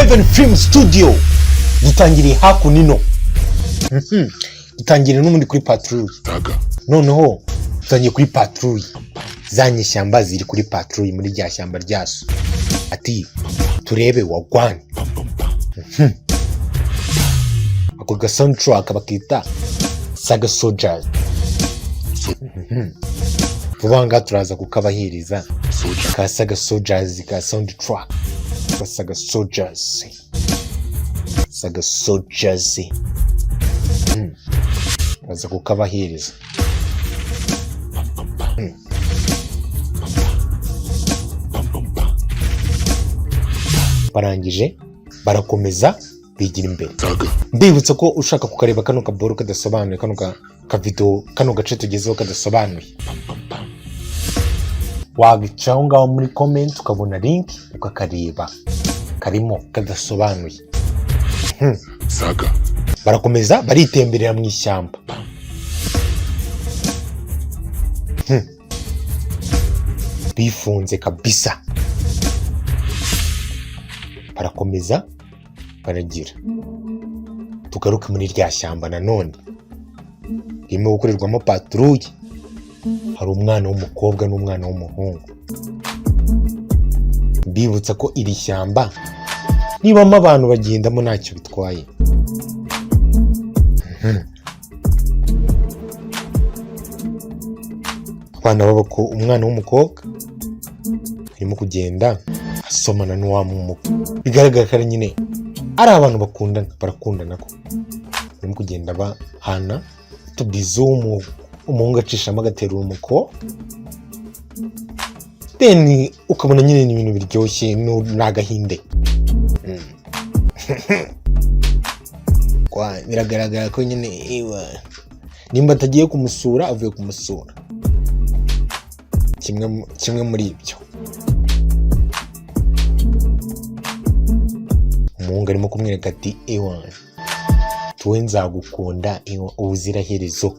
Heaven Film Studio dutangiriye hakunino. Dutangiriye n'umundi kuri patrouille. Noneho dutangiye kuri patrouille. Zanyishyamba ziri kuri patrouille muri rya shyamba ryaso. Ati turebe wagwani. Ako ga soundtrack bakita Saga Soldiers. Vuba turaza kukabahiriza ka Saga Soldiers ka soundtrack. Saga Soldiers. Saga Soldiers. Baza kukabahiriza. Barangije barakomeza bigira imbere. Ndibutsa ko ushaka kukareba kano kaboro kadasobanuye, kano ka video, kano gace tugezeho kadasobanuye, wagicaho ngaho muri comment ukabona link ukakareba, karimo kadasobanuye. Saga Barakomeza baritemberera mu ishyamba. Bifunze kabisa. Barakomeza baragira. Tugaruke muri rya shyamba nanone. Irimo gukorerwamo patrouille. Hari umwana w'umukobwa n'umwana w'umuhungu. Bibutsa ko iri shyamba nibamo abantu bagendamo ntacyo bitwaye. Abana babako umwana w'umukobwa arimo kugenda asomana n'uwamumu. Bigaragara ko nyine ari abantu bakundana, barakundana ko. Barimo kugenda bahana tubizo umuhungu acishamo agatera umuko. Then ukabona nyine ni ibintu biryoshye n'agahinde. Kwa biragaragara ko nyine nimba atagiye kumusura avuye kumusura. Kimwe muri ibyo. Umuhungu arimo kumwereka ati tuwe nzagukunda ubuziraherezo.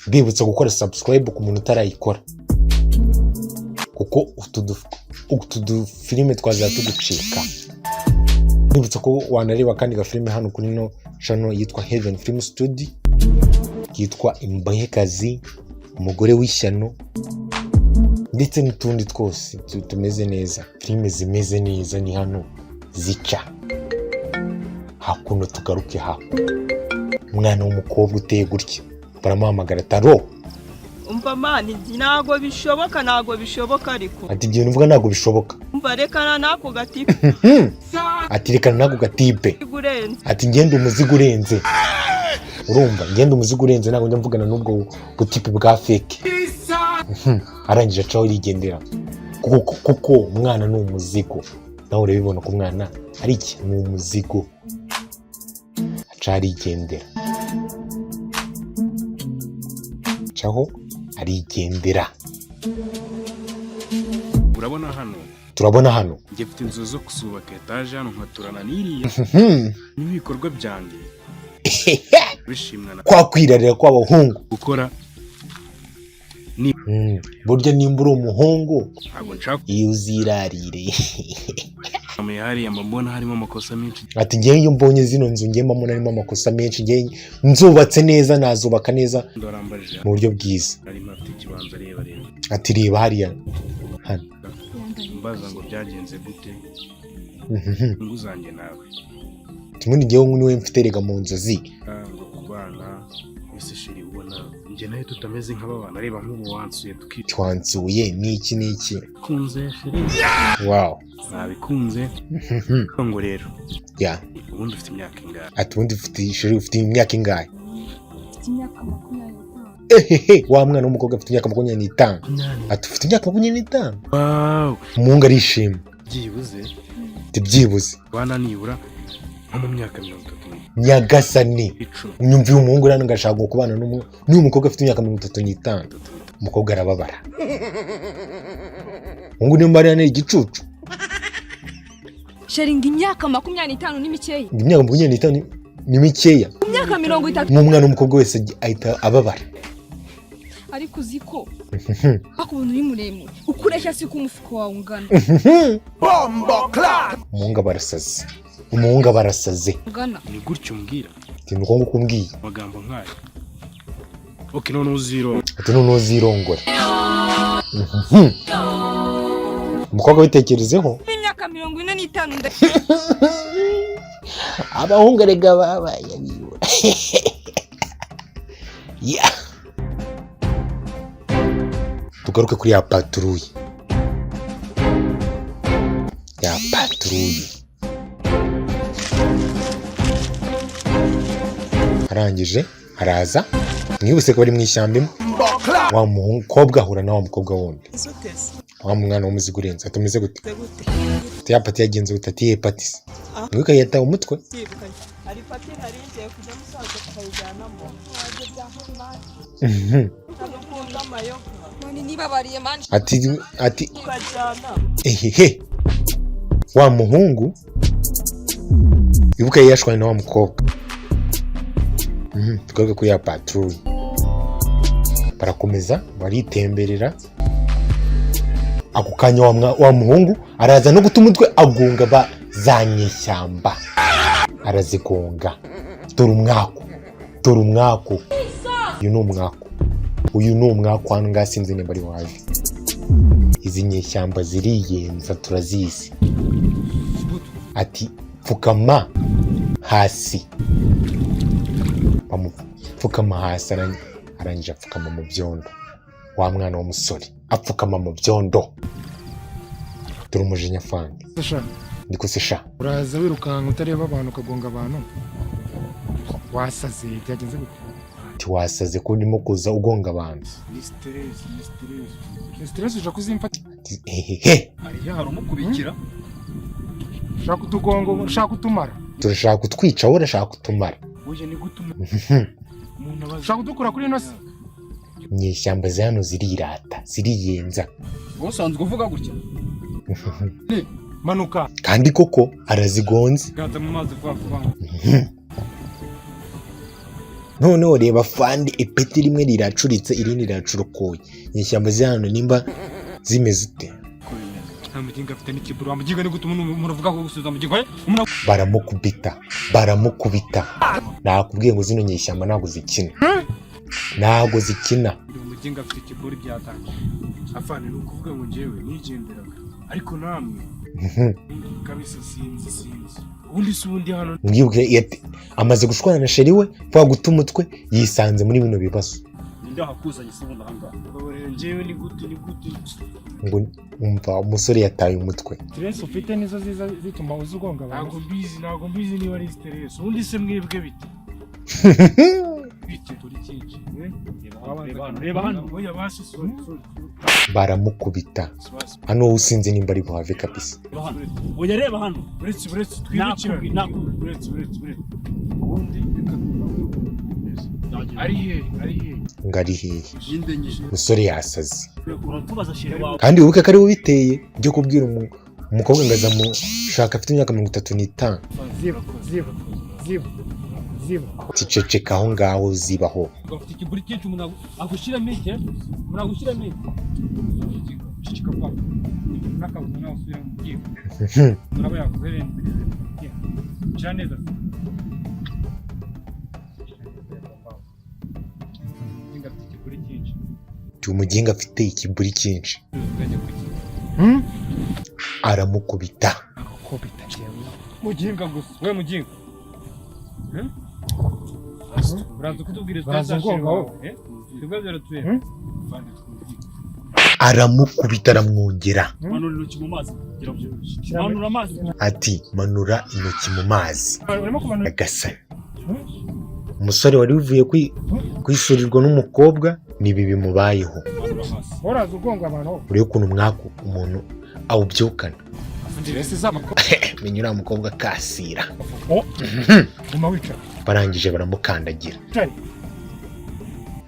Bibutsa gukora subscribe ku muntu utarayikora, kuko utu filime twazatugucika. Bibutsa ko wanareba kandi ga filime hano kuri no channel yitwa Heaven Film Studio, yitwa Imbahekazi, Umugore w'ishyano, ndetse n'utundi twose tumeze neza. Filime zimeze neza ni hano zica. Hakuno tugaruke hapo. Umwana w'umukobwa uteye gutya baramuhamagara Taro. Umva mani ntago bishoboka ariko. Ati ibyo uvuga ntago bishoboka. Umva rekana nako gatipe. Ati rekana nako gatipe. Ati ngende umuzigo urenze. Urumva ngende umuzigo urenze ntago njya mvugana n'ubwo butipe bwa fake. Arangije acaho yigendera. Kuko umwana ni umuzigo. Nawe urabibona ko umwana ari iki? Ni umuzigo. Aca arigendera. Aho arigendera. urabona hano? Turabona hano. Ngiye mfite inzu zo kusubaka etage hano nkaturana n'iriya. N'ibikorwa byanjye. Bishimwa na kwa kwirarira kw'abahungu gukora ni burya nimba uri umuhungu ntabwo nshaka iyo uzirarire. Hari amabona harimo amakosa menshi. Ati ngiye iyo mbonye zino nzu ngiye mbona harimo amakosa menshi, ngiye nzubatse neza, nazubaka neza mu buryo bwiza. Ari mafite ikibanza reba. Ati reba hariya hano. Mbaza ngo byagenze gute? Nguzanjye nawe. Timundi ngiye niwe mfite rega mu nzozi. Ngo kubana ese shiri ubona nge nayo tutameze nk'ababana, reba nk'ubu wansuye twansuye niki kunze shiri. Wow, nabikunze. Ngo rero ubundi ufite imyaka ingahe? Ati ubundi ufite imyaka ingahe? Imyaka 25. Wa mwana w'umukobwa afite imyaka 25. Ati ufite imyaka 25? Wow, umuhungu arishima. Byibuze bana nibura nko mu myaka 30. Nyagasani nyumviye umuhungu rano ngashaka kubana n'uyu mukobwa afite imyaka 35. Umukobwa arababara. Umuhungu ni Mariana igicucu. Sharinga imyaka 25 ni mikeya. Imyaka 25 ni mikeya. Imyaka 30. N'umwana w'umukobwa wese ahita ababara. ariko uzi ko akubona uri muremure ukureshya si ko umufuko wawe ungana. umuhungu barasaze ungana ni gutyo umbwira ikintu ko ngukumbwiye amagambo nk'aya. Okay, none uzirongora. ati none uzirongora. Umukobwa witekerezeho imyaka 45 abahungu rega babaye abiwe. Yeah. Tugaruke kuri ya patrouille. Arangije araza mwibuse ko bari mu ishyamba imwe. Wa mukobwa ahura na wa mukobwa wundi. Wa mwana w'umuzigo urenze atumeze gute? Ya pati yagenze gute? Ye patisi. Mwika yataye umutwe. ari pati naringiye kujya musaza tukayijyanamo waje byahuri ati ehehe wa muhungu ibuka yashwana na wa mukobwa. Tugaruke kuri ya patrouille. Barakomeza baritemberera. Ako kanya wa muhungu araza no guta umutwe agunga ba zanyeshyamba. Arazigonga. Dore umwako. Uyu ni umwako hano ngaha sinzi nimba ari waje. Izi nyeshyamba ziriyenza turazizi. Ati pfukama hasi. Bamupfukama hasi arangije apfukama mu byondo. Wa mwana w'umusore apfukama mu byondo. Dore umujinya fange. Ndiko se sha. Uraza wirukanka utareba abantu ukagonga abantu. Wasaze byagenze gute? Wasaze ko ndimo kuza ugonga abantu. Ni stress uje kuzimfata. Ehehe. Ariya harumukubikira. Shaka kutugongo, shaka kutumara. Turashaka kutwica wowe urashaka kutumara. Oje ni gutuma. Umuntu abaza. Shaka kutukura kuri inosi. Nyeshyamba za hano zirirata, ziriyenza. Usanzwe uvuga gutya. Manuka. Kandi koko arazigonze. Gaza mu mazi vuba. None reba fandi ipeti rimwe riracuritse irindi riracurukoye. Nyeshyamba za hano nimba zimeze ute? Amuginga afite n'ikiburu, amuginga ni gutuma umuntu avuga ko gusubiza amugingo ye. Baramukubita. Nakubwiye ngo zino nyeshyamba ntago zikina. Amuginga afite ikiburu byatangiye. Afane ni ukuvuga ngo njyewe nigenderaga. Ariko namwe kabisa sinzi. Ubundi hano mbwiye amaze gushwana na sheri we kwa guta umutwe yisanze muri bino bibazo. Ninde hakuzanye se ubona hanga? Njyewe ni gute ngo umva umusore yataye umutwe. Stress ufite nizo ziza zituma uzugonga abantu. Ntago mbizi niba ari stress. Ubundi se mwebwe bite? Bite turi cyinshi. Reba hano. Oya basi sorry. Baramukubita. Hano usinze nimba ari buhave kabisa. Oya reba hano. Uretse twibikira. Uretse. Ubundi ari he. Ngari he. Musore yasaze. Kandi wibuke ko ari ubiteye byo kubwira umukobwa ngaza mu shaka afite imyaka 35. Ziba. Ticeceka aho ngaho zibaho. Ufite ikiburi cyinshi umuntu agushiramo iki? Muragushiramo iki? Cicika kwa. Nakabona nawe usubira mu gihe. Muraba yakuhereye. Janeza. Umuginga afite ikiburi cyinshi. Aramukubita. Muginga gusa. We muginga. Uraza kutubwira aramukubita aramwongera. Manura intoki mu mazi. Manura amazi. Ati manura intoki mu mazi. Agasana. Umusore wari uvuye kwisurirwa n'umukobwa nibi bimubayeho. Uraza ugonga abantu. Uriyo kuntu mwako umuntu awubyukana. Stress z'abakobwa. Menyura umukobwa kasira. Guma wicara. Barangije baramukandagira.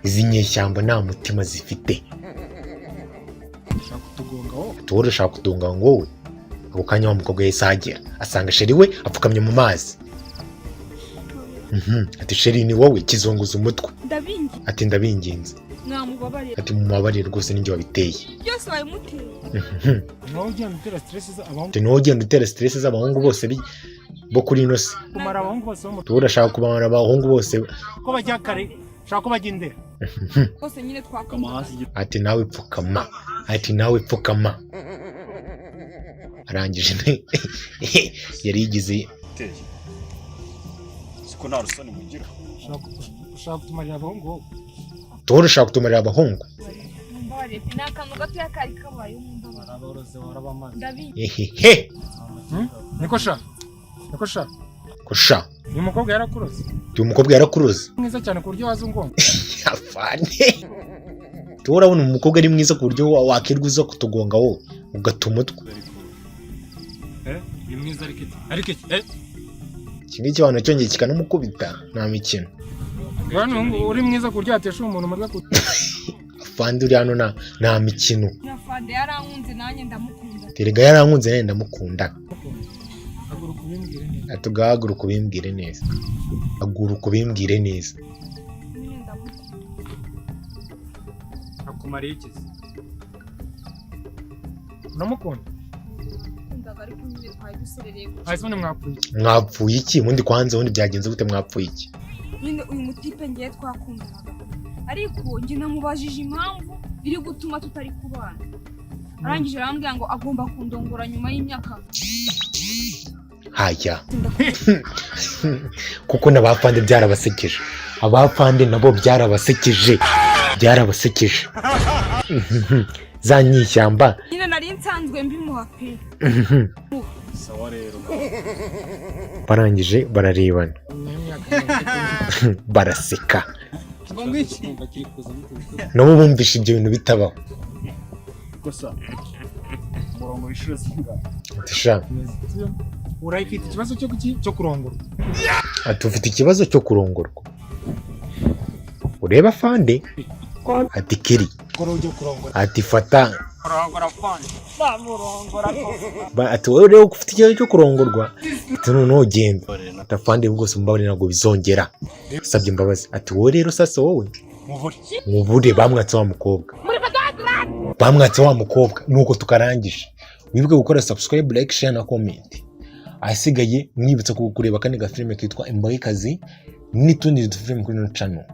Izi nyeshyamba nta mutima zifite. Shaka kutunga wowe. Ako kanya wa mukobwa yahise ahagera asanga sheri we apfukamye mu mazi. ati sheri ni wowe kizunguza umutwe ndabingi ati ndabinginze namubabarira ati mumubabarire rwose ninjye wabiteye byose wabimuteye nawe ugenda utera stress z'abahungu ati niwo ugenda utera stress z'abahungu bose bo kuri ino si kumara abahungu bose bo mu tuba urashaka kumara abahungu bose ko bajya kare ushaka ko bajya indera bose nyine twakoma ati nawe pfukama ati nawe pfukama arangije yari yigize siko nta rusoni mugira ushaka kutumarira abahungu wowe tuba urashaka kutumarira abahungu mumbabarire ni akantu gatoya kari kabayeho mumbabarire aboroze warabamaze ndabingi ehehe niko sha kusha uyu mukobwa yarakuroze uyu mukobwa yarakuruze mwiza cyane ku buryo waza ungonga afane tuba urabona umukobwa ari mwiza ku buryo wakirwa uza kutugonga wowe ugata umutwe ni mwiza ariko iki ngiki abantu cyongeye kikanamukubita nta mikino uri mwiza ku buryo yatesha umuntu umutwe afande uri hano nta mikino nyafande yarankunze nanjye ndamukunda terega yarankunze nanjye ndamukunda haguruka ubimbwire neza atugahaguruka ubimbwire neza haguruka ubimbwire neza nyine ndamukunda akumariye iki uramukunda kundaga ariko nyine twari duserereye ahise ubundi mwapfuye mwapfuye iki ubundi kwanza ubundi byagenze gute mwapfuye iki nyine uyu mutipe ngiye twakundanaga ariko njye namubajije impamvu iri gutuma tutari kubana arangije arambwira ngo agomba kundongora nyuma y'imyaka haya kuko n'abafande byarabasekeje abafande nabo byarabasekeje za nyishyamba nyine nari nsanzwe mbimuha pe sawa rero barangije bararebana baraseka nabo bumvishe ibyo bintu bitabaho gusa umurongo w'ishuri singa ati urayifite ikibazo cyo kurongorwa ati ufite ikibazo cyo kurongorwa ureba fande ati kiri ati fata ati wowe rero ufite ikibazo cyo kurongorwa ati noneho ugenda ati afande rwose mumbabarire ntabwo bizongera usabye imbabazi ati wowe rero sasa wowe mubure bamwatse wa mukobwa nuko tukarangije wibuke gukora subscribe like share na comment ahasigaye mwibutsa kureba kane gafilime kitwa Imbagikazi n'utundi dufilime kuri no channel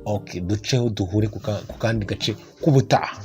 okay duceho duhure ku kandi gace k'ubutaha.